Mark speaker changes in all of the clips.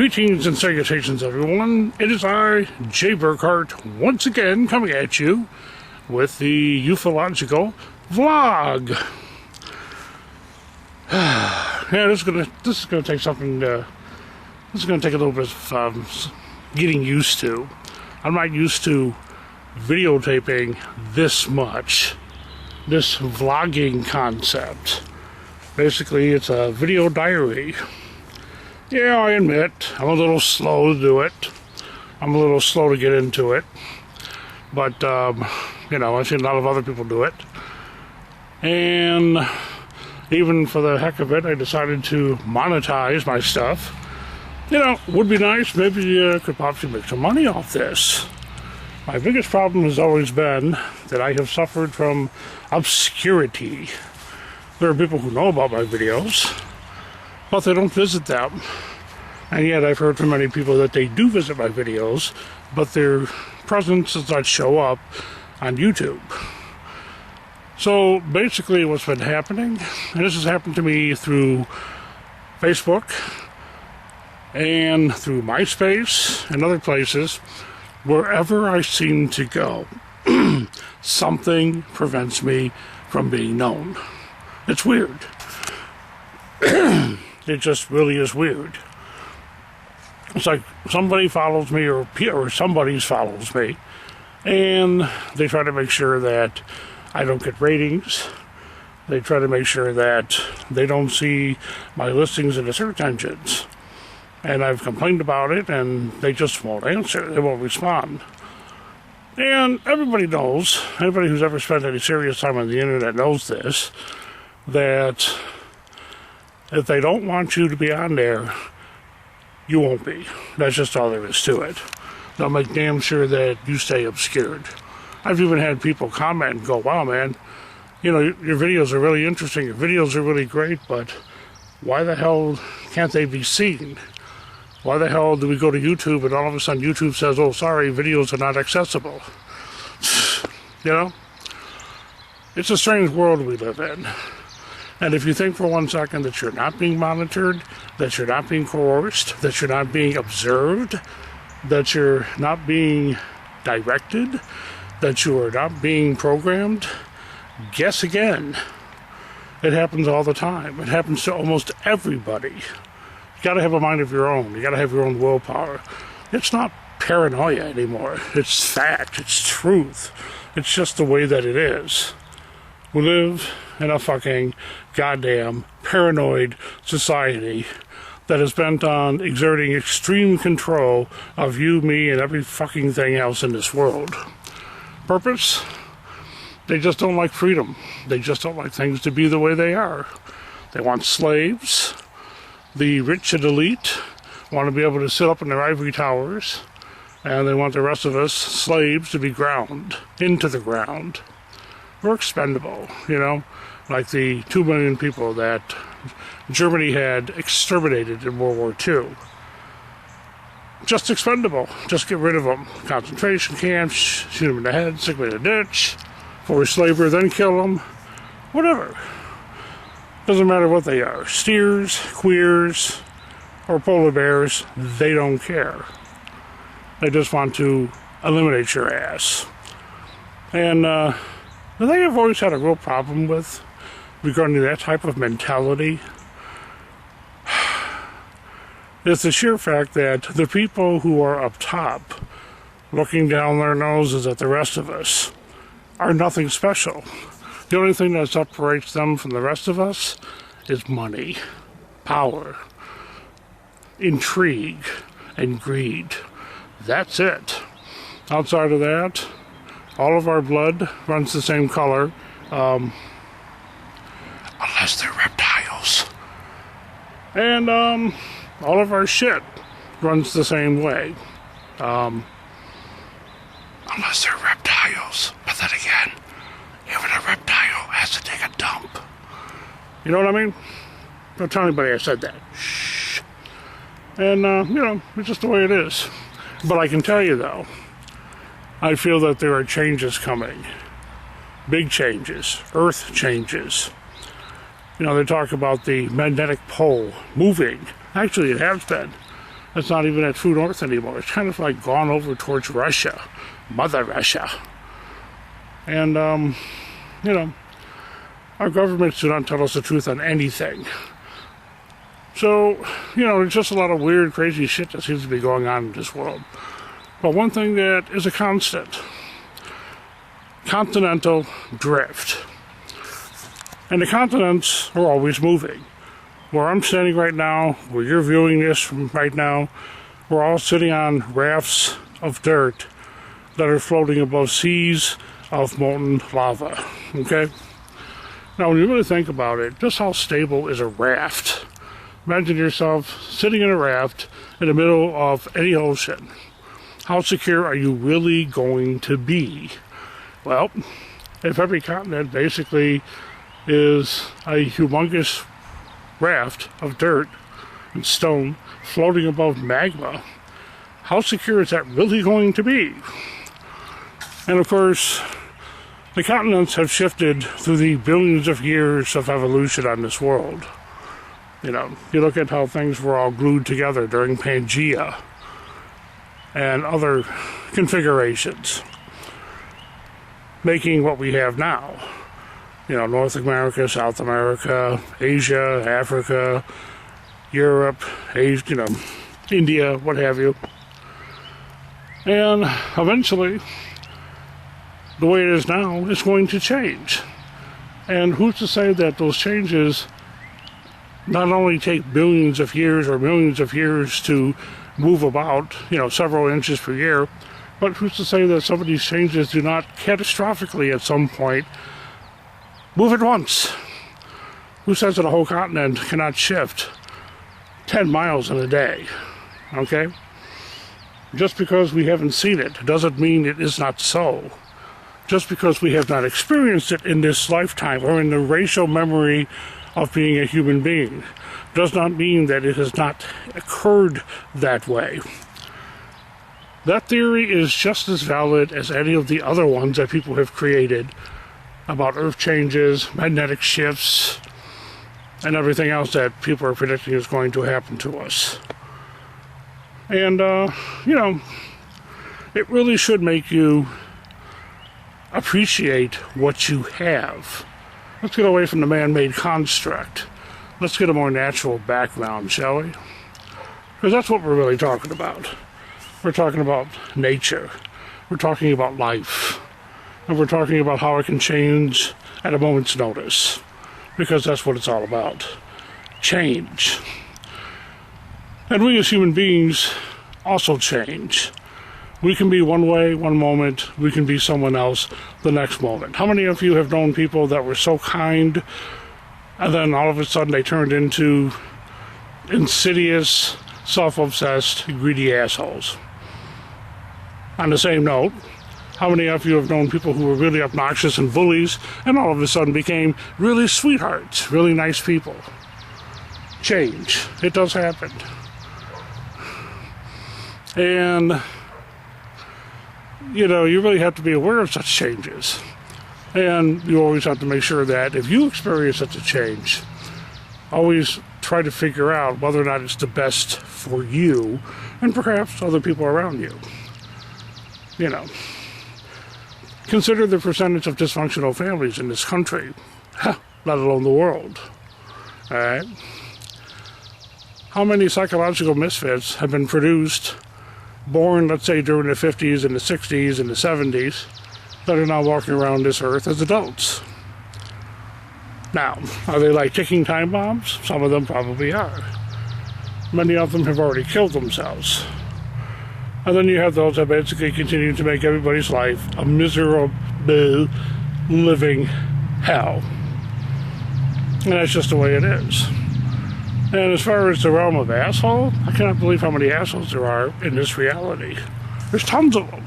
Speaker 1: Greetings and salutations, everyone. It is I, Jay Burkhart, once again coming at you with the Ufological vlog. Yeah, this is gonna take something. This is gonna take a little bit of getting used to. I'm not used to videotaping this much. This vlogging concept. Basically, it's a video diary. Yeah, I admit, I'm a little slow to do it. I'm a little slow to get into it. But, you know, I've seen a lot of other people do it. And even for the heck of it, I decided to monetize my stuff. You know, would be nice. Maybe could possibly make some money off this. My biggest problem has always been that I have suffered from obscurity. There are people who know about my videos, but they don't visit them. And yet I've heard from many people that they do visit my videos, but their presence does not show up on YouTube. So basically what's been happening, and this has happened to me through Facebook and through MySpace and other places, wherever I seem to go, something prevents me from being known. It's weird. It just really is weird. It's like somebody follows me or somebody's follows me, and they try to make sure that I don't get ratings. They try to make sure that they don't see my listings in the search engines. And I've complained about it, and they just won't answer. They won't respond. And everybody knows, anybody who's ever spent any serious time on the internet knows this, that if they don't want you to be on there, you won't be. That's just all there is to it. They'll make damn sure that you stay obscured. I've even had people comment and go, wow, man, you know, your videos are really interesting, your videos are really great, but why the hell can't they be seen? Why the hell do we go to YouTube and all of a sudden YouTube says, oh, sorry, videos are not accessible? You know? It's a strange world we live in. And if you think for 1 second that you're not being monitored, that you're not being coerced, that you're not being observed, that you're not being directed, that you are not being programmed, guess again. It happens all the time. It happens to almost everybody. You gotta have a mind of your own. You gotta have your own willpower. It's not paranoia anymore. It's fact. It's truth. It's just the way that it is. We live in a fucking goddamn paranoid society that is bent on exerting extreme control of you, me, and every fucking thing else in this world. Purpose? They just don't like freedom. They just don't like things to be the way they are. They want slaves. The rich and elite want to be able to sit up in their ivory towers, and they want the rest of us slaves to be ground into the ground. We're expendable, you know, like the 2 million people that Germany had exterminated in World War II. Just expendable. Just get rid of them. Concentration camps, shoot them in the head, stick them in a ditch, forced labor, then kill them. Whatever. Doesn't matter what they are. Steers, queers, or polar bears, they don't care. They just want to eliminate your ass. And the thing I've always had a real problem with regarding that type of mentality is the sheer fact that the people who are up top looking down their noses at the rest of us are nothing special. The only thing that separates them from the rest of us is money, power, intrigue, and greed. That's it. Outside of that, all of our blood runs the same color, unless they're reptiles. And all of our shit runs the same way, unless they're reptiles. But then again, even a reptile has to take a dump. You know what I mean? Don't tell anybody I said that. Shh. And, you know, it's just the way it is. But I can tell you, though, I feel that there are changes coming. Big changes. Earth changes. You know, they talk about the magnetic pole moving. Actually, it has been. It's not even at true north anymore. It's kind of like gone over towards Russia, Mother Russia. And, you know, our governments do not tell us the truth on anything. So, you know, there's just a lot of weird, crazy shit that seems to be going on in this world. But one thing that is a constant: continental drift. And the continents are always moving. Where I'm standing right now, where you're viewing this from right now, we're all sitting on rafts of dirt that are floating above seas of molten lava. Okay? Now, when you really think about it, just how stable is a raft? Imagine yourself sitting in a raft in the middle of any ocean. How secure are you really going to be? Well, if every continent basically is a humongous raft of dirt and stone floating above magma, how secure is that really going to be? And of course, the continents have shifted through the billions of years of evolution on this world. You know, you look at how things were all glued together during Pangea and other configurations, making what we have now. You know, North America, South America, Asia, Africa, Europe, Asia, you know, India, what have you. And eventually, the way it is now is going to change. And who's to say that those changes not only take billions of years or millions of years to move about, you know, several inches per year, but who's to say that some of these changes do not catastrophically at some point move at once? Who says that a whole continent cannot shift 10 miles in a day? Okay? Just because we haven't seen it doesn't mean it is not so. Just because we have not experienced it in this lifetime or in the racial memory of being a human being does not mean that it has not occurred that way. That theory is just as valid as any of the other ones that people have created about earth changes, magnetic shifts, and everything else that people are predicting is going to happen to us. And, you know, it really should make you appreciate what you have. Let's get away from the man-made construct. Let's get a more natural background, shall we? Because that's what we're really talking about. We're talking about nature. We're talking about life. And we're talking about how it can change at a moment's notice. Because that's what it's all about. Change. And we as human beings also change. We can be one way one moment, we can be someone else the next moment. How many of you have known people that were so kind, and then all of a sudden they turned into insidious, self-obsessed, greedy assholes? On the same note, how many of you have known people who were really obnoxious and bullies, and all of a sudden became really sweethearts, really nice people? Change. It does happen. And you know, you really have to be aware of such changes. And you always have to make sure that if you experience such a change, always try to figure out whether or not it's the best for you and perhaps other people around you. You know, consider the percentage of dysfunctional families in this country, let alone the world. All right? How many psychological misfits have been produced, born, let's say, during the 50s and the 60s and the 70s, that are now walking around this earth as adults? Now, are they like ticking time bombs? Some of them probably are. Many of them have already killed themselves. And then you have those that basically continue to make everybody's life a miserable living hell. And that's just the way it is. And as far as the realm of asshole, I cannot believe how many assholes there are in this reality. There's tons of them.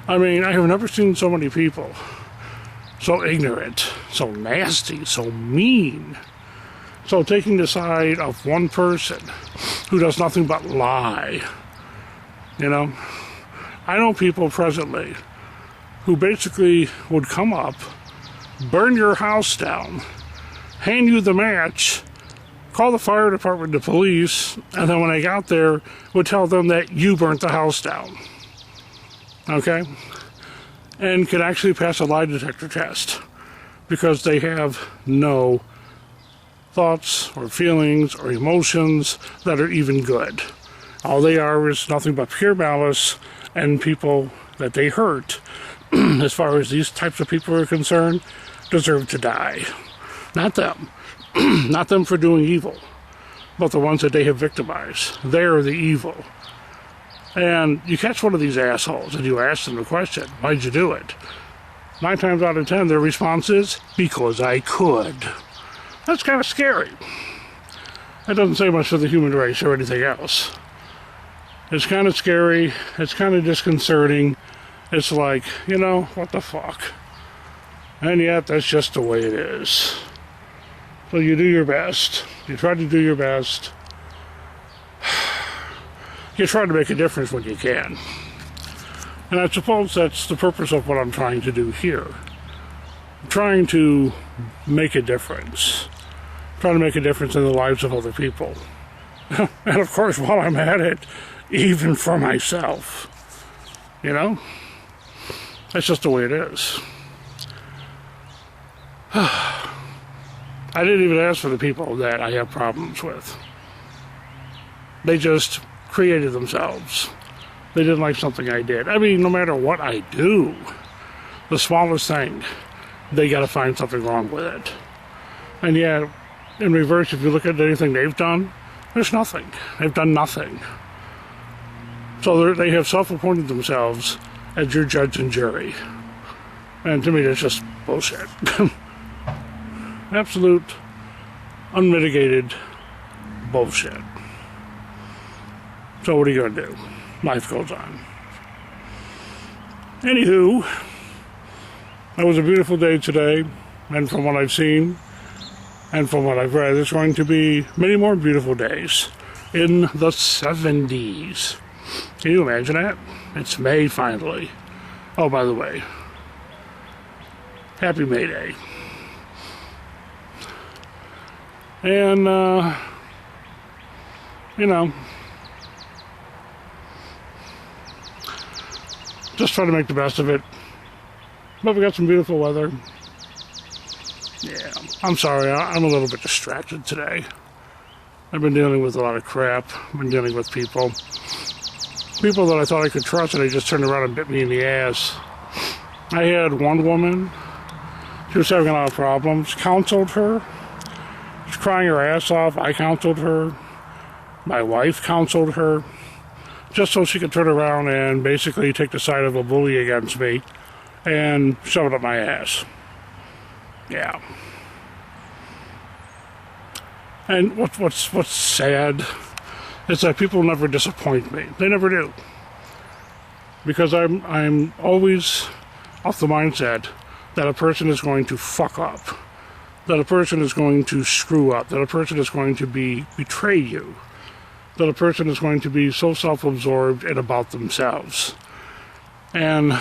Speaker 1: I mean, I have never seen so many people so ignorant, so nasty, so mean. So taking the side of one person who does nothing but lie. You know, I know people presently who basically would come up, burn your house down, hand you the match, call the fire department, the police, and then when they got there, would tell them that you burnt the house down. Okay? And could actually pass a lie detector test because they have no thoughts or feelings or emotions that are even good. All they are is nothing but pure malice, and people that they hurt, as far as these types of people are concerned, deserve to die. Not them. Not them for doing evil, but the ones that they have victimized. They're the evil. And you catch one of these assholes and you ask them the question, why'd you do it? 9 times out of 10, their response is, because I could. That's kind of scary. That doesn't say much for the human race or anything else. It's kind of scary. It's kind of disconcerting. It's like, you know, what the fuck? And yet, that's just the way it is. So you do your best. You try to do your best. You try to make a difference when you can. And I suppose that's the purpose of what I'm trying to do here. I'm trying to make a difference. I'm trying to make a difference in the lives of other people. And of course, while I'm at it, even for myself. You know? That's just the way it is. I didn't even ask for the people that I have problems with. They just created themselves. They didn't like something I did. I mean, no matter what I do, the smallest thing, they got to find something wrong with it. And yet, in reverse, if you look at anything they've done, there's nothing. They've done nothing. So they have self-appointed themselves as your judge and jury. And to me, that's just bullshit. Absolute, unmitigated bullshit. So what are you going to do? Life goes on. Anywho, it was a beautiful day today, and from what I've seen, and from what I've read, there's going to be many more beautiful days in the 70s. Can you imagine that? It's May finally. Oh, by the way, happy May Day. And, you know, just try to make the best of it. But we got some beautiful weather. Yeah, I'm sorry, I'm a little bit distracted today. I've been dealing with a lot of crap. I've been dealing with people that I thought I could trust, and they just turned around and bit me in the ass. I had one woman, she was having a lot of problems, counseled her. She was crying her ass off. I counseled her. My wife counseled her, just so she could turn around and basically take the side of a bully against me and shove it up my ass. Yeah. And what's sad is that people never disappoint me. They never do. Because I'm always off the mindset that a person is going to fuck up, that a person is going to screw up, that a person is going to betray you, that a person is going to be so self-absorbed and about themselves. And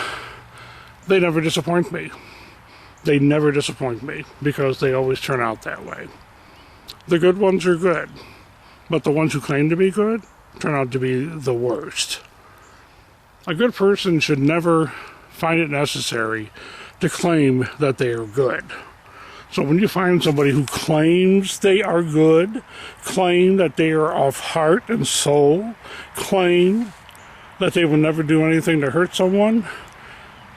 Speaker 1: they never disappoint me. They never disappoint me because they always turn out that way. The good ones are good, but the ones who claim to be good turn out to be the worst. A good person should never find it necessary to claim that they are good. So when you find somebody who claims they are good, claim that they are of heart and soul, claim that they will never do anything to hurt someone,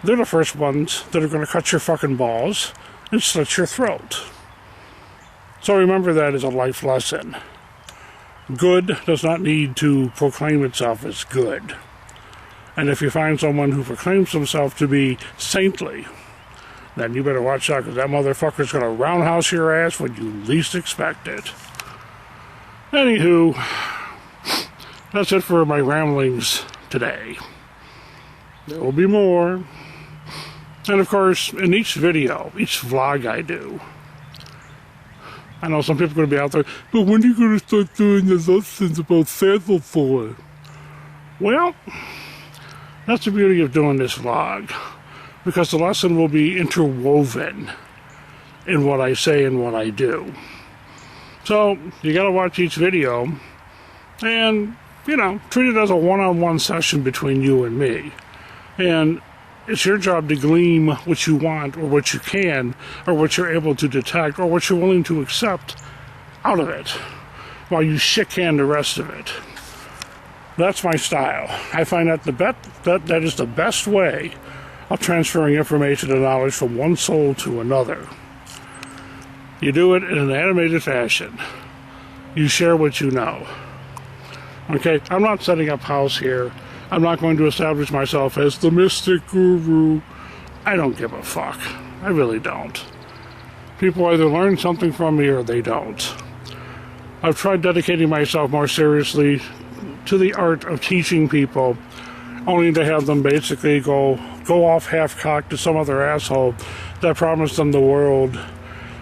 Speaker 1: they're the first ones that are going to cut your fucking balls and slit your throat. So remember that as a life lesson. Good does not need to proclaim itself as good. And if you find someone who proclaims himself to be saintly, then you better watch out, because that motherfucker's going to roundhouse your ass when you least expect it. Anywho, that's it for my ramblings today. There will be more. And of course, in each video, each vlog I do, I know some people are going to be out there, but when are you going to start doing the lessons about Santa for? Well, that's the beauty of doing this vlog, because the lesson will be interwoven in what I say and what I do. So you got to watch each video and, you know, treat it as a one-on-one session between you and me. And it's your job to glean what you want or what you can or what you're able to detect or what you're willing to accept out of it while you shit-can the rest of it. That's my style. I find that that is the best way of transferring information and knowledge from one soul to another. You do it in an animated fashion. You share what you know. Okay, I'm not setting up house here. I'm not going to establish myself as the mystic guru. I don't give a fuck. I really don't. People either learn something from me or they don't. I've tried dedicating myself more seriously to the art of teaching people, only to have them basically go off half-cocked to some other asshole that promised them the world,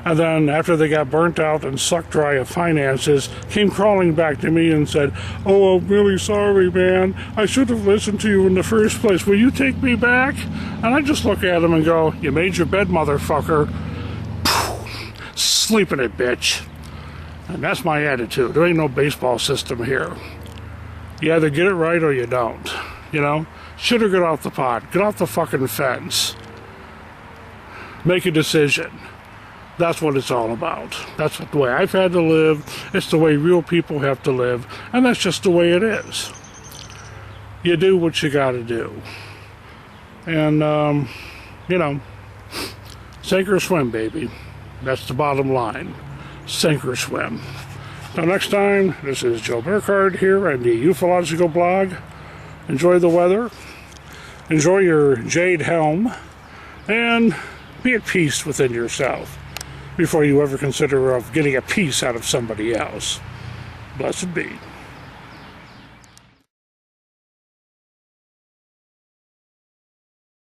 Speaker 1: and then after they got burnt out and sucked dry of finances, came crawling back to me and said, "Oh, I'm really sorry, man. I should have listened to you in the first place. Will you take me back?" And I just look at them and go, "You made your bed, motherfucker. Sleep in it, bitch." And that's my attitude. There ain't no baseball system here. You either get it right or you don't. You know? Shit or get off the pot. Get off the fucking fence. Make a decision. That's what it's all about. That's the way I've had to live. It's the way real people have to live. And that's just the way it is. You do what you gotta do. And, you know, sink or swim, baby. That's the bottom line. Sink or swim. Till next time, this is Joe Burkhardt here on the Ufological blog. Enjoy the weather. Enjoy your jade helm. And be at peace within yourself before you ever consider of getting a piece out of somebody else. Blessed be.